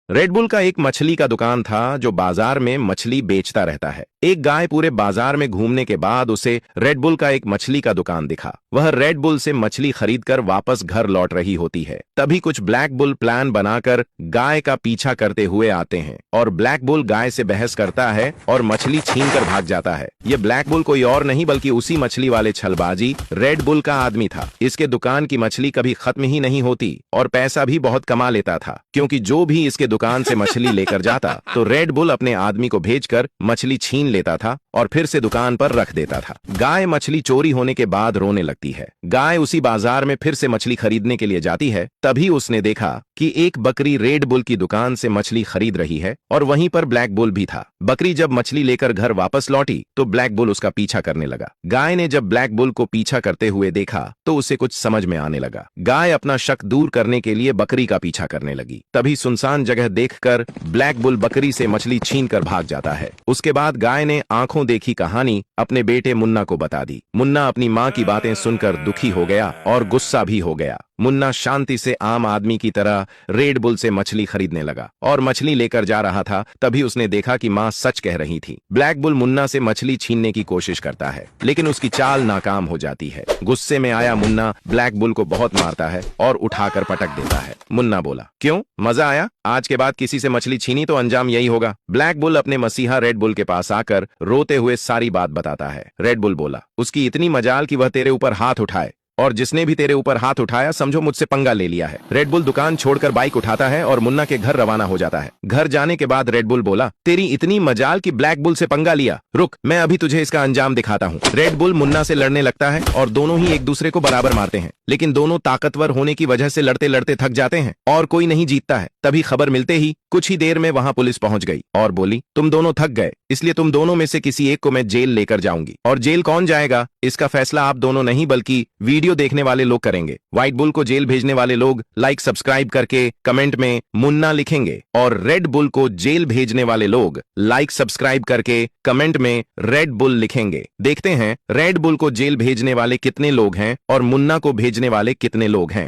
Red bull का एक मछली का दुकान था जो बाजार में मछली बेचता रहता है। एक गाय पूरे बाजार में घूमने के बाद उसे रेड बुल का एक मछली का दुकान दिखा। वह रेड बुल से मछली खरीदकर वापस घर लौट रही होती है। तभी कुछ ब्लैक बुल प्लान बनाकर गाय का पीछा करते हुए आते हैं और ब्लैक बुल गाय से बहस करता है और मछली छीनकर भाग जाता है। ये ब्लैक बुल कोई और नहीं बल्कि उसी मछली वाले छलबाजी रेड बुल का आदमी था। इसके दुकान की मछली कभी खत्म ही नहीं होती और पैसा भी बहुत कमा लेता था, क्योंकि जो भी इसके दुकान से मछली लेकर जाता तो रेड बुल अपने आदमी को भेजकर मछली छीन लेता था और फिर से दुकान पर रख देता था। गाय मछली चोरी होने के बाद रोने लगती है। गाय उसी बाजार में फिर से मछली खरीदने के लिए जाती है। तभी उसने देखा कि एक बकरी रेड बुल की दुकान से मछली खरीद रही है और वहीं पर ब्लैक बुल भी था। बकरी जब मछली लेकर घर वापस लौटी तो ब्लैक बुल उसका पीछा करने लगा। गाय ने जब ब्लैक बुल को पीछा करते हुए देखा तो उसे कुछ समझ में आने लगा। गाय अपना शक दूर करने के लिए बकरी का पीछा करने लगी। तभी सुनसान जगह देखकर ब्लैक बुल बकरी से मछली छीन कर भाग जाता है। उसके बाद गाय ने आंखों देखी कहानी अपने बेटे मुन्ना को बता दी। मुन्ना अपनी माँ की बातें सुनकर दुखी हो गया और गुस्सा भी हो गया। मुन्ना शांति से आम आदमी की तरह रेड बुल से मछली खरीदने लगा और मछली लेकर जा रहा था। तभी उसने देखा कि माँ सच कह रही थी। ब्लैक बुल मुन्ना से मछली छीनने की कोशिश करता है, लेकिन उसकी चाल नाकाम हो जाती है। गुस्से में आया मुन्ना ब्लैक बुल को बहुत मारता है और उठाकर पटक देता है। मुन्ना बोला, क्यों, मजा आया? आज के बाद किसी से मछली छीनी तो अंजाम यही होगा। ब्लैक बुल अपने मसीहा रेड बुल के पास आकर रोते हुए सारी बात बताता है। रेड बुल बोला, उसकी इतनी मजाल कि वह तेरे ऊपर हाथ उठाए, और जिसने भी तेरे ऊपर हाथ उठाया समझो मुझसे पंगा ले लिया है। रेड बुल दुकान छोड़कर बाइक उठाता है और मुन्ना के घर रवाना हो जाता है। घर जाने के बाद रेड बुल बोला, तेरी इतनी मजाल कि ब्लैक बुल से पंगा लिया, रुक मैं अभी तुझे इसका अंजाम दिखाता हूँ। रेड बुल मुन्ना से लड़ने लगता है और दोनों ही एक दूसरे को बराबर मारते हैं, लेकिन दोनों ताकतवर होने की वजह से लड़ते लड़ते थक जाते हैं और कोई नहीं जीतता है। तभी खबर मिलते ही कुछ ही देर में वहां पुलिस पहुंच गई और बोली, तुम दोनों थक गए, इसलिए तुम दोनों में से किसी एक को मैं जेल लेकर जाऊंगी। और जेल कौन जाएगा इसका फैसला आप दोनों नहीं बल्कि वीडियो देखने वाले लोग करेंगे। व्हाइट बुल को जेल भेजने वाले लोग लाइक सब्सक्राइब करके कमेंट में मुन्ना लिखेंगे और रेड बुल को जेल भेजने वाले लोग लाइक सब्सक्राइब करके कमेंट में रेड बुल लिखेंगे। देखते हैं रेड बुल को जेल भेजने वाले कितने लोग हैं और मुन्ना को भेजने वाले कितने लोग हैं।